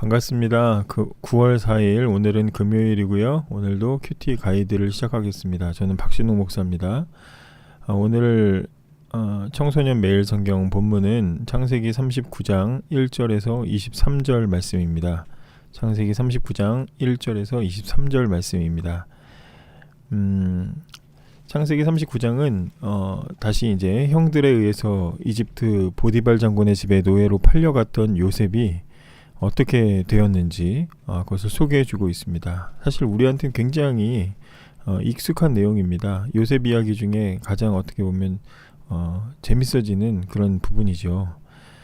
반갑습니다. 9월 4일 오늘은 금요일이고요. 오늘도 큐티 가이드를 시작하겠습니다. 저는 박신웅 목사입니다. 오늘 청소년 매일 성경 본문은 창세기 39장 1절에서 23절 말씀입니다. 창세기 39장 1절에서 23절 말씀입니다. 창세기 39장은 다시 이제 형들에 의해서 이집트 보디발 장군의 집에 노예로 팔려갔던 요셉이 어떻게 되었는지 그것을 소개해주고 있습니다. 사실 우리한테는 굉장히 익숙한 내용입니다. 요셉 이야기 중에 가장 어떻게 보면 재밌어지는 그런 부분이죠.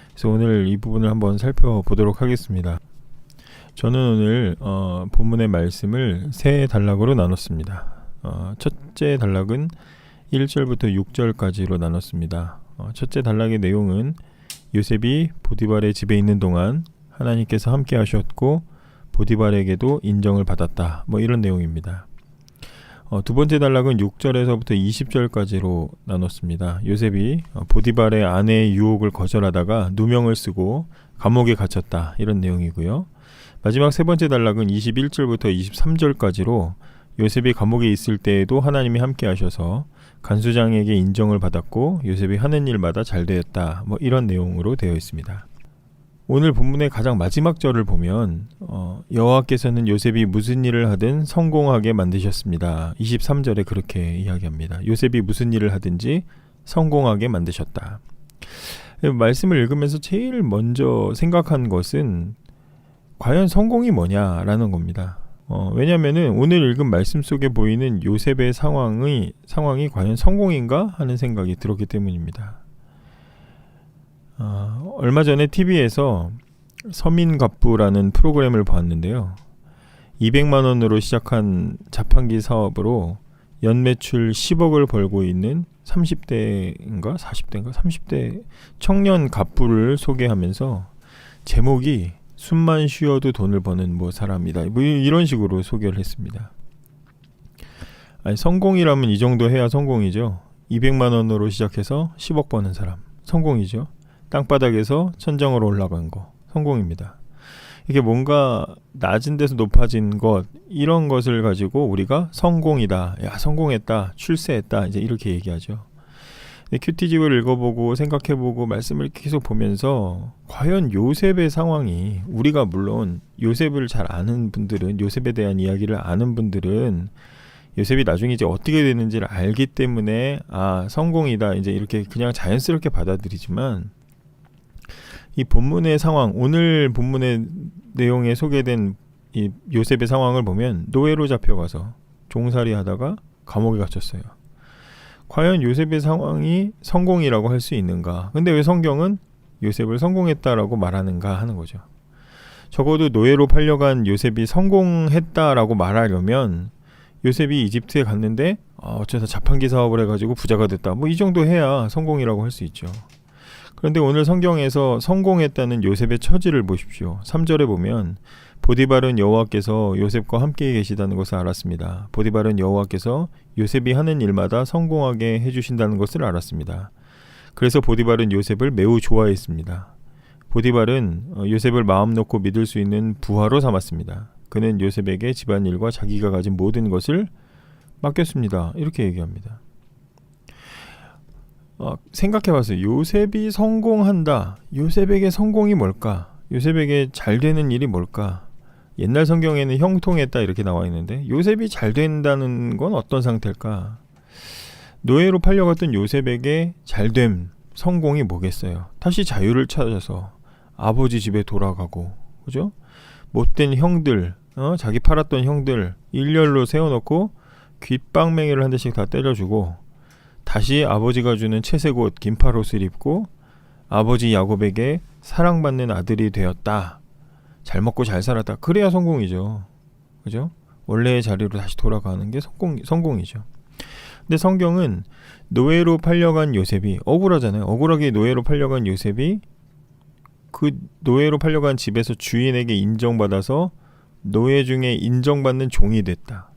그래서 오늘 이 부분을 한번 살펴보도록 하겠습니다. 저는 오늘 본문의 말씀을 세 단락으로 나눴습니다. 첫째 단락은 1절부터 6절까지로 나눴습니다. 첫째 단락의 내용은 요셉이 보디발의 집에 있는 동안 하나님께서 함께 하셨고 보디발에게도 인정을 받았다. 이런 내용입니다. 두 번째 단락은 6절에서부터 20절까지로 나눴습니다. 요셉이 보디발의 아내의 유혹을 거절하다가 누명을 쓰고 감옥에 갇혔다. 이런 내용이고요. 마지막 세 번째 단락은 21절부터 23절까지로 요셉이 감옥에 있을 때에도 하나님이 함께 하셔서 간수장에게 인정을 받았고 요셉이 하는 일마다 잘 되었다. 이런 내용으로 되어 있습니다. 오늘 본문의 가장 마지막 절을 보면 여호와께서는 요셉이 무슨 일을 하든 성공하게 만드셨습니다. 23절에 그렇게 이야기합니다. 요셉이 무슨 일을 하든지 성공하게 만드셨다. 말씀을 읽으면서 제일 먼저 생각한 것은 과연 성공이 뭐냐라는 겁니다. 왜냐하면 오늘 읽은 말씀 속에 보이는 요셉의 상황이 과연 성공인가 하는 생각이 들었기 때문입니다. 얼마 전에 TV에서 서민갑부라는 프로그램을 봤는데요. 200만 원으로 시작한 자판기 사업으로 연매출 10억을 벌고 있는 30대인가 40대인가 30대 청년 갑부를 소개하면서 제목이 숨만 쉬어도 돈을 버는 사람이다. 이런 식으로 소개를 했습니다. 성공이라면 이 정도 해야 성공이죠. 200만 원으로 시작해서 10억 버는 사람 성공이죠. 땅바닥에서 천정으로 올라간 거 성공입니다. 이게 뭔가 낮은 데서 높아진 것 이런 것을 가지고 우리가 성공이다, 야 성공했다, 출세했다 이제 이렇게 얘기하죠. 큐티집을 읽어보고 생각해보고 말씀을 계속 보면서 과연 요셉의 상황이 우리가 물론 요셉을 잘 아는 분들은 요셉에 대한 이야기를 아는 분들은 요셉이 나중에 이제 어떻게 되는지를 알기 때문에 성공이다 이제 이렇게 그냥 자연스럽게 받아들이지만 이 본문의 상황, 오늘 본문의 내용에 소개된 이 요셉의 상황을 보면 노예로 잡혀가서 종살이 하다가 감옥에 갇혔어요. 과연 요셉의 상황이 성공이라고 할 수 있는가? 근데 왜 성경은 요셉을 성공했다라고 말하는가 하는 거죠. 적어도 노예로 팔려간 요셉이 성공했다라고 말하려면 요셉이 이집트에 갔는데 어쩌다 자판기 사업을 해가지고 부자가 됐다. 이 정도 해야 성공이라고 할 수 있죠. 그런데 오늘 성경에서 성공했다는 요셉의 처지를 보십시오. 3절에 보면 보디발은 여호와께서 요셉과 함께 계시다는 것을 알았습니다. 보디발은 여호와께서 요셉이 하는 일마다 성공하게 해주신다는 것을 알았습니다. 그래서 보디발은 요셉을 매우 좋아했습니다. 보디발은 요셉을 마음 놓고 믿을 수 있는 부하로 삼았습니다. 그는 요셉에게 집안일과 자기가 가진 모든 것을 맡겼습니다. 이렇게 얘기합니다. 생각해봤어요. 요셉이 성공한다. 요셉에게 성공이 뭘까? 요셉에게 잘 되는 일이 뭘까? 옛날 성경에는 형통했다 이렇게 나와 있는데 요셉이 잘 된다는 건 어떤 상태일까? 노예로 팔려갔던 요셉에게 잘됨, 성공이 뭐겠어요? 다시 자유를 찾아서 아버지 집에 돌아가고, 그죠? 못된 형들, 자기 팔았던 형들 일렬로 세워놓고 귓방맹이를 한 대씩 다 때려주고 다시 아버지가 주는 채색 옷 긴팔옷을 입고 아버지 야곱에게 사랑받는 아들이 되었다. 잘 먹고 잘 살았다. 그래야 성공이죠. 그죠? 원래의 자리로 다시 돌아가는 게 성공이죠. 근데 성경은 노예로 팔려간 요셉이 억울하잖아요. 억울하게 노예로 팔려간 요셉이 그 노예로 팔려간 집에서 주인에게 인정받아서 노예 중에 인정받는 종이 됐다.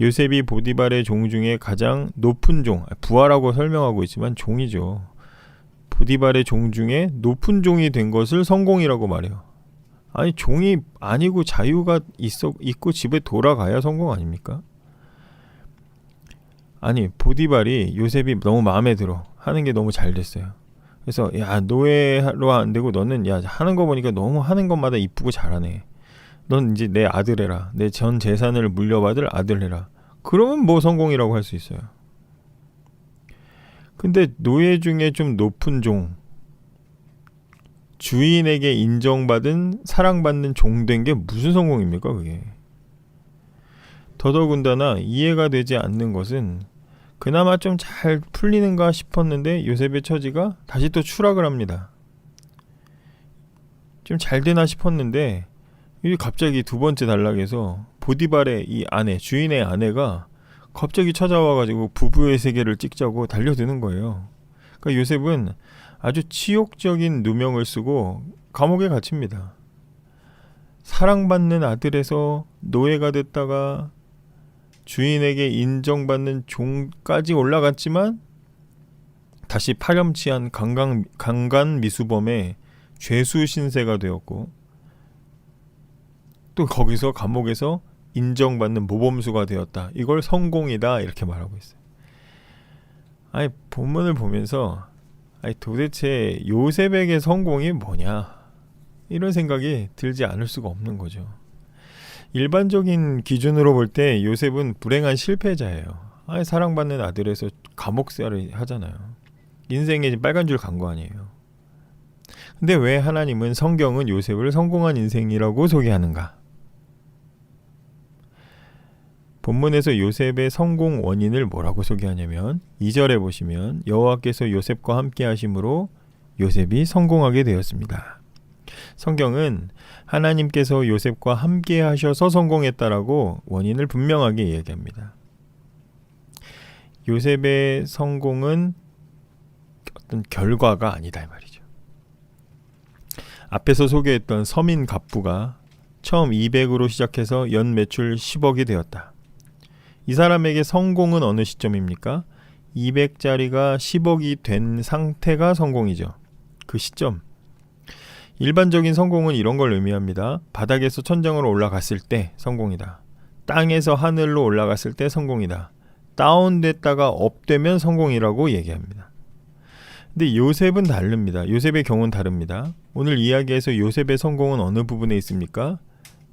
요셉이 보디발의 종 중에 가장 높은 종, 부하라고 설명하고 있지만 종이죠. 보디발의 종 중에 높은 종이 된 것을 성공이라고 말해요. 아니 종이 아니고 자유가 있고 집에 돌아가야 성공 아닙니까? 아니 보디발이 요셉이 너무 마음에 들어 하는 게 너무 잘 됐어요. 그래서 야 노예로 안 되고 너는 야 하는 거 보니까 너무 하는 것마다 이쁘고 잘하네. 넌 이제 내 아들 해라. 내 전 재산을 물려받을 아들 해라. 그러면 뭐 성공이라고 할 수 있어요. 근데 노예 중에 좀 높은 종, 주인에게 인정받은 사랑받는 종 된 게 무슨 성공입니까 그게. 더더군다나 이해가 되지 않는 것은 그나마 좀 잘 풀리는가 싶었는데 요셉의 처지가 다시 또 추락을 합니다. 좀 잘 되나 싶었는데 이 갑자기 두 번째 단락에서 보디발의 이 아내, 주인의 아내가 갑자기 찾아와가지고 부부의 세계를 찍자고 달려드는 거예요. 그러니까 요셉은 아주 치욕적인 누명을 쓰고 감옥에 갇힙니다. 사랑받는 아들에서 노예가 됐다가 주인에게 인정받는 종까지 올라갔지만 다시 파렴치한 강간 미수범의 죄수 신세가 되었고 또 거기서 감옥에서 인정받는 모범수가 되었다. 이걸 성공이다 이렇게 말하고 있어요. 아니 본문을 보면서 아니 도대체 요셉에게 성공이 뭐냐 이런 생각이 들지 않을 수가 없는 거죠. 일반적인 기준으로 볼 때 요셉은 불행한 실패자예요. 아니 사랑받는 아들에서 감옥살이 하잖아요. 인생에 빨간 줄 간 거 아니에요. 근데 왜 하나님은 성경은 요셉을 성공한 인생이라고 소개하는가? 본문에서 요셉의 성공 원인을 뭐라고 소개하냐면 2절에 보시면 여호와께서 요셉과 함께 하심으로 요셉이 성공하게 되었습니다. 성경은 하나님께서 요셉과 함께 하셔서 성공했다라고 원인을 분명하게 이야기합니다. 요셉의 성공은 어떤 결과가 아니다 이 말이죠. 앞에서 소개했던 서민 갑부가 처음 200으로 시작해서 연 매출 10억이 되었다. 이 사람에게 성공은 어느 시점입니까? 200짜리가 10억이 된 상태가 성공이죠. 그 시점. 일반적인 성공은 이런 걸 의미합니다. 바닥에서 천장으로 올라갔을 때 성공이다. 땅에서 하늘로 올라갔을 때 성공이다. 다운됐다가 업되면 성공이라고 얘기합니다. 근데 요셉은 다릅니다. 요셉의 경우는 다릅니다. 오늘 이야기에서 요셉의 성공은 어느 부분에 있습니까?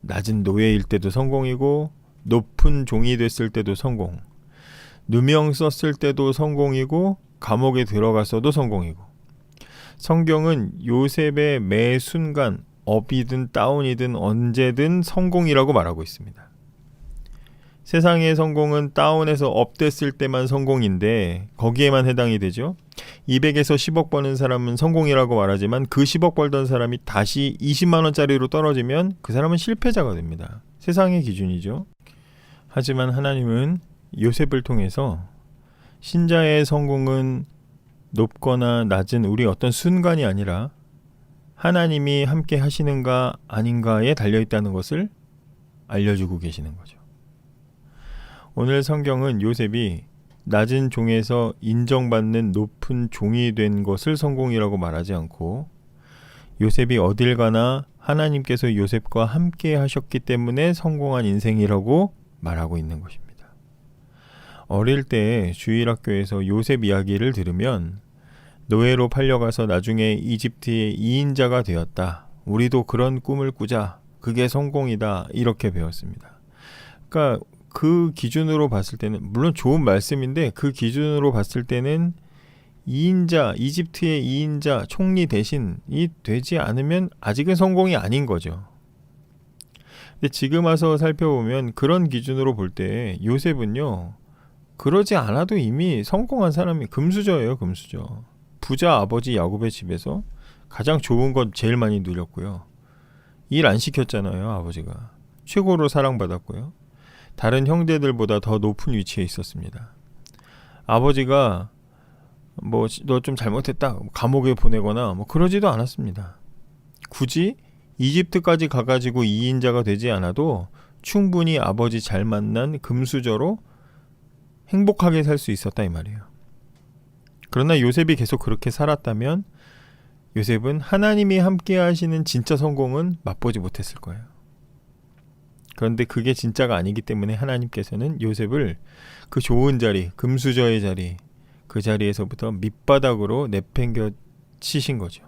낮은 노예일 때도 성공이고 높은 종이 됐을 때도 성공, 누명 썼을 때도 성공이고 감옥에 들어갔어도 성공이고. 성경은 요셉의 매 순간 업이든 다운이든 언제든 성공이라고 말하고 있습니다. 세상의 성공은 다운에서 업 됐을 때만 성공인데 거기에만 해당이 되죠. 200에서 10억 버는 사람은 성공이라고 말하지만 그 10억 벌던 사람이 다시 20만 원짜리로 떨어지면 그 사람은 실패자가 됩니다. 세상의 기준이죠. 하지만 하나님은 요셉을 통해서 신자의 성공은 높거나 낮은 우리 어떤 순간이 아니라 하나님이 함께 하시는가 아닌가에 달려있다는 것을 알려주고 계시는 거죠. 오늘 성경은 요셉이 낮은 종에서 인정받는 높은 종이 된 것을 성공이라고 말하지 않고 요셉이 어딜 가나 하나님께서 요셉과 함께 하셨기 때문에 성공한 인생이라고 말하고 있는 것입니다. 어릴 때 주일학교에서 요셉 이야기를 들으면 노예로 팔려가서 나중에 이집트의 2인자가 되었다. 우리도 그런 꿈을 꾸자. 그게 성공이다. 이렇게 배웠습니다. 그러니까 그 기준으로 봤을 때는 물론 좋은 말씀인데 그 기준으로 봤을 때는 2인자, 이집트의 2인자 총리 대신이 되지 않으면 아직은 성공이 아닌 거죠. 근데 지금 와서 살펴보면 그런 기준으로 볼 때 요셉은요 그러지 않아도 이미 성공한 사람이 금수저예요. 금수저. 부자 아버지 야곱의 집에서 가장 좋은 것 제일 많이 누렸고요. 일 안 시켰잖아요. 아버지가. 최고로 사랑받았고요. 다른 형제들보다 더 높은 위치에 있었습니다. 아버지가 뭐 너 좀 잘못했다 감옥에 보내거나 뭐 그러지도 않았습니다. 굳이 이집트까지 가가지고 2인자가 되지 않아도 충분히 아버지 잘 만난 금수저로 행복하게 살 수 있었다 이 말이에요. 그러나 요셉이 계속 그렇게 살았다면 요셉은 하나님이 함께 하시는 진짜 성공은 맛보지 못했을 거예요. 그런데 그게 진짜가 아니기 때문에 하나님께서는 요셉을 그 좋은 자리, 금수저의 자리, 그 자리에서부터 밑바닥으로 내팽겨 치신 거죠.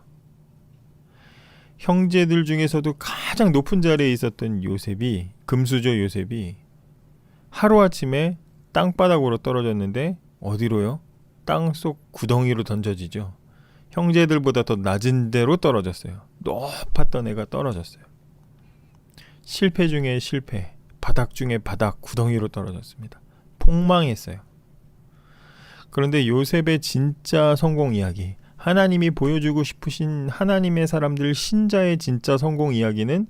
형제들 중에서도 가장 높은 자리에 있었던 요셉이, 금수저 요셉이 하루아침에 땅바닥으로 떨어졌는데 어디로요? 땅속 구덩이로 던져지죠. 형제들보다 더 낮은 데로 떨어졌어요. 높았던 애가 떨어졌어요. 실패 중에 실패, 바닥 중에 바닥, 구덩이로 떨어졌습니다. 폭망했어요. 그런데 요셉의 진짜 성공 이야기, 하나님이 보여주고 싶으신 하나님의 사람들 신자의 진짜 성공 이야기는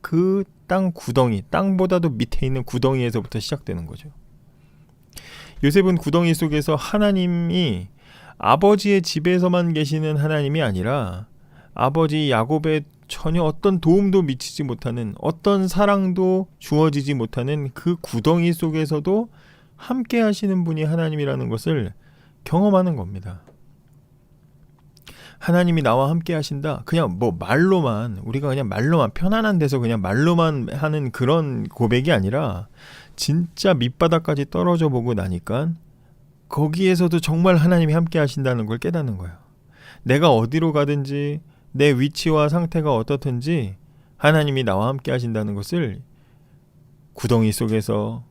그 땅 구덩이, 땅보다도 밑에 있는 구덩이에서부터 시작되는 거죠. 요셉은 구덩이 속에서 하나님이 아버지의 집에서만 계시는 하나님이 아니라 아버지 야곱의 전혀 어떤 도움도 미치지 못하는, 어떤 사랑도 주어지지 못하는 그 구덩이 속에서도 함께 하시는 분이 하나님이라는 것을 경험하는 겁니다. 하나님이 나와 함께 하신다. 그냥 뭐 말로만, 우리가 그냥 말로만, 편안한 데서 그냥 말로만 하는 그런 고백이 아니라 진짜 밑바닥까지 떨어져 보고 나니까 거기에서도 정말 하나님이 함께 하신다는 걸 깨닫는 거예요. 내가 어디로 가든지 내 위치와 상태가 어떻든지 하나님이 나와 함께 하신다는 것을 구덩이 속에서,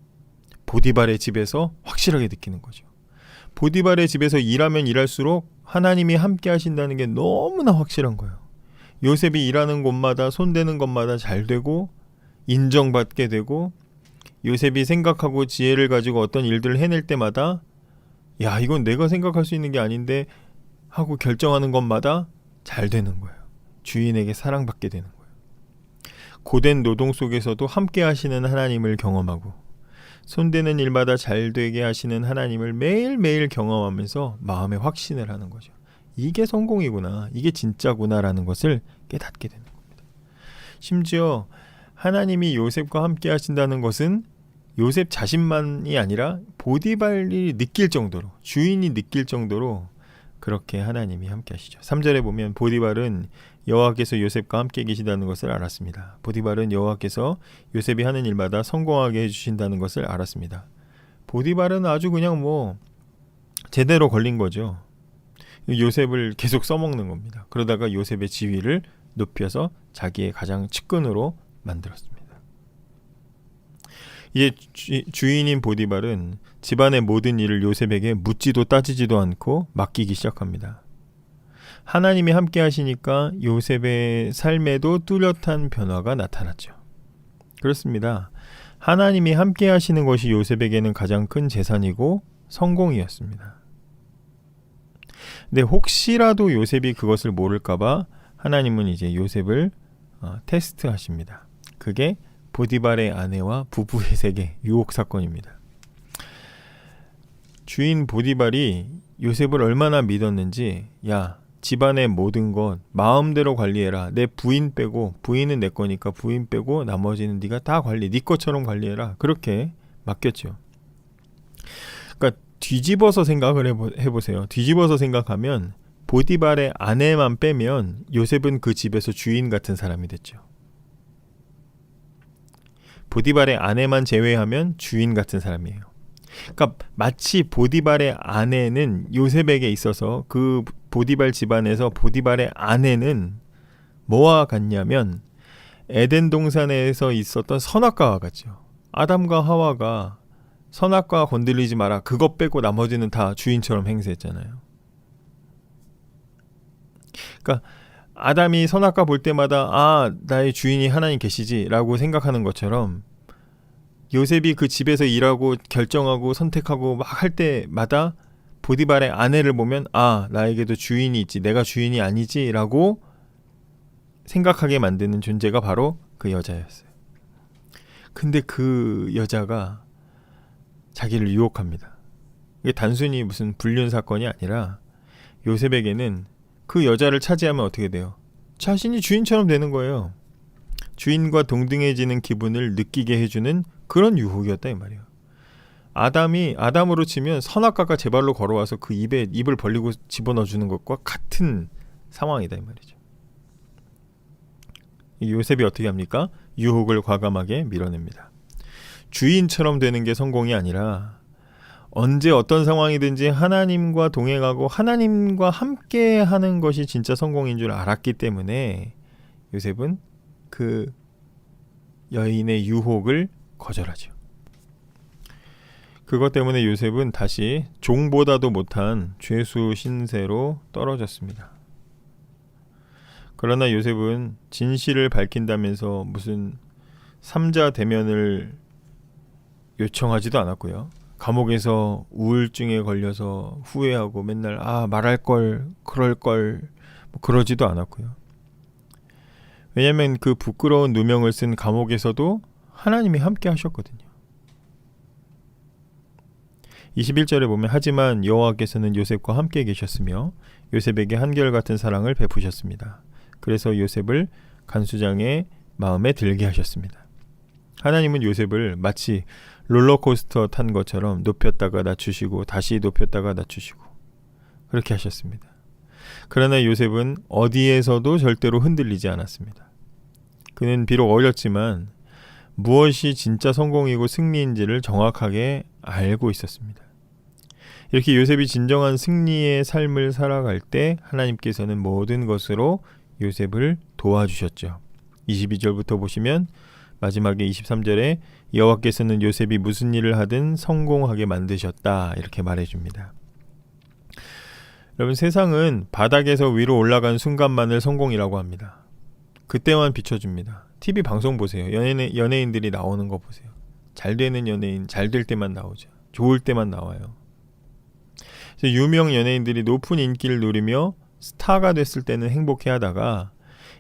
보디발의 집에서 확실하게 느끼는 거죠. 보디발의 집에서 일하면 일할수록 하나님이 함께 하신다는 게 너무나 확실한 거예요. 요셉이 일하는 곳마다, 손대는 것마다 잘 되고 인정받게 되고, 요셉이 생각하고 지혜를 가지고 어떤 일들을 해낼 때마다 야, 이건 내가 생각할 수 있는 게 아닌데 하고 결정하는 것마다 잘 되는 거예요. 주인에게 사랑받게 되는 거예요. 고된 노동 속에서도 함께 하시는 하나님을 경험하고, 손대는 일마다 잘 되게 하시는 하나님을 매일매일 경험하면서 마음에 확신을 하는 거죠. 이게 성공이구나, 이게 진짜구나라는 것을 깨닫게 되는 겁니다. 심지어 하나님이 요셉과 함께 하신다는 것은 요셉 자신만이 아니라 보디발이 느낄 정도로, 주인이 느낄 정도로 그렇게 하나님이 함께 하시죠. 3절에 보면 보디발은 여호와께서 요셉과 함께 계시다는 것을 알았습니다. 보디발은 여호와께서 요셉이 하는 일마다 성공하게 해주신다는 것을 알았습니다. 보디발은 아주 그냥 뭐 제대로 걸린 거죠. 요셉을 계속 써먹는 겁니다. 그러다가 요셉의 지위를 높여서 자기의 가장 측근으로 만들었습니다. 이제 주인인 보디발은 집안의 모든 일을 요셉에게 묻지도 따지지도 않고 맡기기 시작합니다. 하나님이 함께 하시니까 요셉의 삶에도 뚜렷한 변화가 나타났죠. 그렇습니다. 하나님이 함께 하시는 것이 요셉에게는 가장 큰 재산이고 성공이었습니다. 근데 혹시라도 요셉이 그것을 모를까봐 하나님은 이제 요셉을 테스트하십니다. 그게 보디발의 아내와 부부의 세계, 유혹 사건입니다. 주인 보디발이 요셉을 얼마나 믿었는지, 야, 집안의 모든 것 마음대로 관리해라. 내 부인 빼고, 부인은 내 거니까 부인 빼고 나머지는 네가 다 관리, 네 것처럼 관리해라. 그렇게 맡겼죠. 그러니까 뒤집어서 생각을 해보세요. 뒤집어서 생각하면 보디발의 아내만 빼면 요셉은 그 집에서 주인 같은 사람이 됐죠. 보디발의 아내만 제외하면 주인 같은 사람이에요. 그러니까 마치 보디발의 아내는 요셉에게 있어서 그 보디발 집안에서 보디발의 아내는 뭐와 같냐면 에덴 동산에서 있었던 선악과와 같죠. 아담과 하와가 선악과 건드리지 마라, 그것 빼고 나머지는 다 주인처럼 행세했잖아요. 그러니까 아담이 선악과 볼 때마다 아, 나의 주인이 하나님 계시지 라고 생각하는 것처럼 요셉이 그 집에서 일하고 결정하고 선택하고 막 할 때마다 보디발의 아내를 보면 아, 나에게도 주인이 있지, 내가 주인이 아니지 라고 생각하게 만드는 존재가 바로 그 여자였어요. 근데 그 여자가 자기를 유혹합니다. 이게 단순히 무슨 불륜 사건이 아니라 요셉에게는 그 여자를 차지하면 어떻게 돼요? 자신이 주인처럼 되는 거예요. 주인과 동등해지는 기분을 느끼게 해주는 그런 유혹이었다 이 말이에요. 아담으로 치면 선악과가 제 발로 걸어와서 그 입에 입을 벌리고 집어넣어주는 것과 같은 상황이다 이 말이죠. 이 요셉이 어떻게 합니까? 유혹을 과감하게 밀어냅니다. 주인처럼 되는 게 성공이 아니라 언제 어떤 상황이든지 하나님과 동행하고 하나님과 함께 하는 것이 진짜 성공인 줄 알았기 때문에 요셉은 그 여인의 유혹을 거절하죠. 그것 때문에 요셉은 다시 종보다도 못한 죄수 신세로 떨어졌습니다. 그러나 요셉은 진실을 밝힌다면서 무슨 삼자 대면을 요청하지도 않았고요. 감옥에서 우울증에 걸려서 후회하고 맨날 말할 걸, 그럴 걸 그러지도 않았고요. 왜냐하면 그 부끄러운 누명을 쓴 감옥에서도 하나님이 함께 하셨거든요. 21절에 보면 하지만 여호와께서는 요셉과 함께 계셨으며 요셉에게 한결같은 사랑을 베푸셨습니다. 그래서 요셉을 간수장의 마음에 들게 하셨습니다. 하나님은 요셉을 마치 롤러코스터 탄 것처럼 높였다가 낮추시고 다시 높였다가 낮추시고 그렇게 하셨습니다. 그러나 요셉은 어디에서도 절대로 흔들리지 않았습니다. 그는 비록 어렸지만 무엇이 진짜 성공이고 승리인지를 정확하게 알고 있었습니다. 이렇게 요셉이 진정한 승리의 삶을 살아갈 때 하나님께서는 모든 것으로 요셉을 도와주셨죠. 22절부터 보시면 마지막에 23절에 여호와께서는 요셉이 무슨 일을 하든 성공하게 만드셨다 이렇게 말해줍니다. 여러분, 세상은 바닥에서 위로 올라간 순간만을 성공이라고 합니다. 그때만 비춰줍니다. TV 방송 보세요. 연예인들이 나오는 거 보세요. 잘 되는 연예인, 잘 될 때만 나오죠. 좋을 때만 나와요. 그래서 유명 연예인들이 높은 인기를 누리며 스타가 됐을 때는 행복해하다가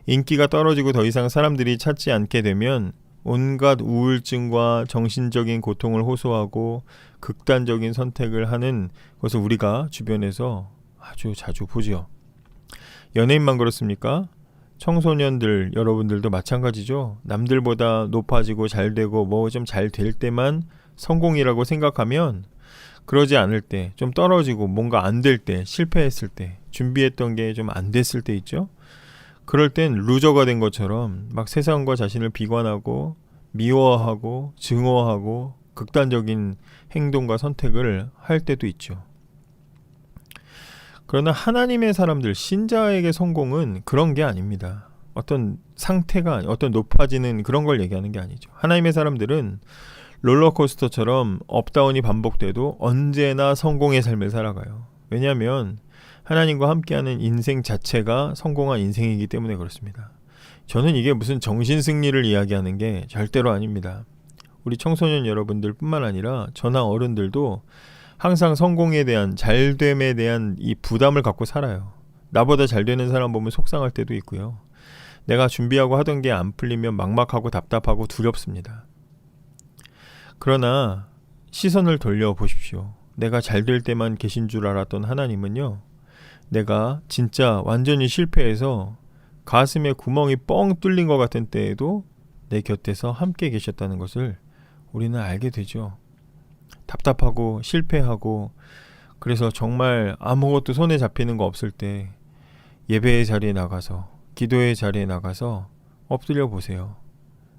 인기가 떨어지고 더 이상 사람들이 찾지 않게 되면 온갖 우울증과 정신적인 고통을 호소하고 극단적인 선택을 하는 것을 우리가 주변에서 아주 자주 보죠. 연예인만 그렇습니까? 청소년들 여러분들도 마찬가지죠. 남들보다 높아지고 잘되고 뭐 좀 잘 될 때만 성공이라고 생각하면 그러지 않을 때, 좀 떨어지고 뭔가 안 될 때, 실패했을 때, 준비했던 게 좀 안 됐을 때 있죠. 그럴 땐 루저가 된 것처럼 막 세상과 자신을 비관하고 미워하고 증오하고 극단적인 행동과 선택을 할 때도 있죠. 그러나 하나님의 사람들, 신자에게 성공은 그런 게 아닙니다. 어떤 상태가, 어떤 높아지는 그런 걸 얘기하는 게 아니죠. 하나님의 사람들은 롤러코스터처럼 업다운이 반복돼도 언제나 성공의 삶을 살아가요. 왜냐하면 하나님과 함께하는 인생 자체가 성공한 인생이기 때문에 그렇습니다. 저는 이게 무슨 정신승리를 이야기하는 게 절대로 아닙니다. 우리 청소년 여러분들 뿐만 아니라 저나 어른들도 항상 성공에 대한, 잘됨에 대한 이 부담을 갖고 살아요. 나보다 잘 되는 사람 보면 속상할 때도 있고요. 내가 준비하고 하던 게 안 풀리면 막막하고 답답하고 두렵습니다. 그러나 시선을 돌려보십시오. 내가 잘 될 때만 계신 줄 알았던 하나님은요, 내가 진짜 완전히 실패해서 가슴에 구멍이 뻥 뚫린 것 같은 때에도 내 곁에서 함께 계셨다는 것을 우리는 알게 되죠. 답답하고 실패하고 그래서 정말 아무것도 손에 잡히는 거 없을 때 예배의 자리에 나가서, 기도의 자리에 나가서 엎드려 보세요.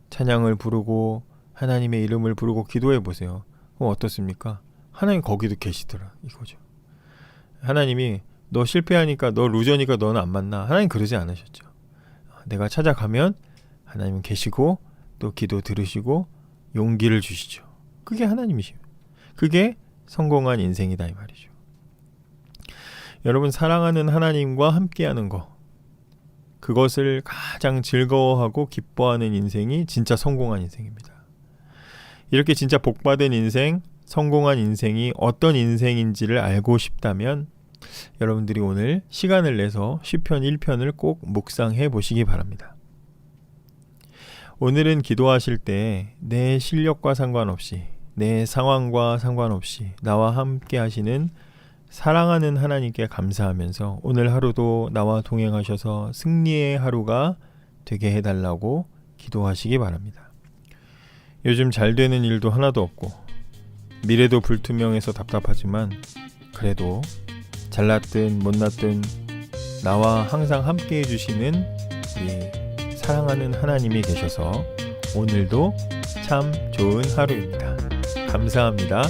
찬양을 부르고 하나님의 이름을 부르고 기도해 보세요. 그럼 어떻습니까? 하나님 거기도 계시더라 이거죠. 하나님이 너 실패하니까, 너 루저니까 너는 안 만나. 하나님 그러지 않으셨죠. 내가 찾아가면 하나님은 계시고 또 기도 들으시고 용기를 주시죠. 그게 하나님이시죠. 그게 성공한 인생이다 이 말이죠. 여러분, 사랑하는 하나님과 함께하는 것, 그것을 가장 즐거워하고 기뻐하는 인생이 진짜 성공한 인생입니다. 이렇게 진짜 복받은 인생, 성공한 인생이 어떤 인생인지를 알고 싶다면 여러분들이 오늘 시간을 내서 시편 1편을 꼭 묵상해 보시기 바랍니다. 오늘은 기도하실 때 내 실력과 상관없이, 내 상황과 상관없이 나와 함께 하시는 사랑하는 하나님께 감사하면서 오늘 하루도 나와 동행하셔서 승리의 하루가 되게 해달라고 기도하시기 바랍니다. 요즘 잘 되는 일도 하나도 없고 미래도 불투명해서 답답하지만 그래도 잘났든 못났든 나와 항상 함께 해주시는 우리 사랑하는 하나님이 계셔서 오늘도 참 좋은 하루입니다. 감사합니다.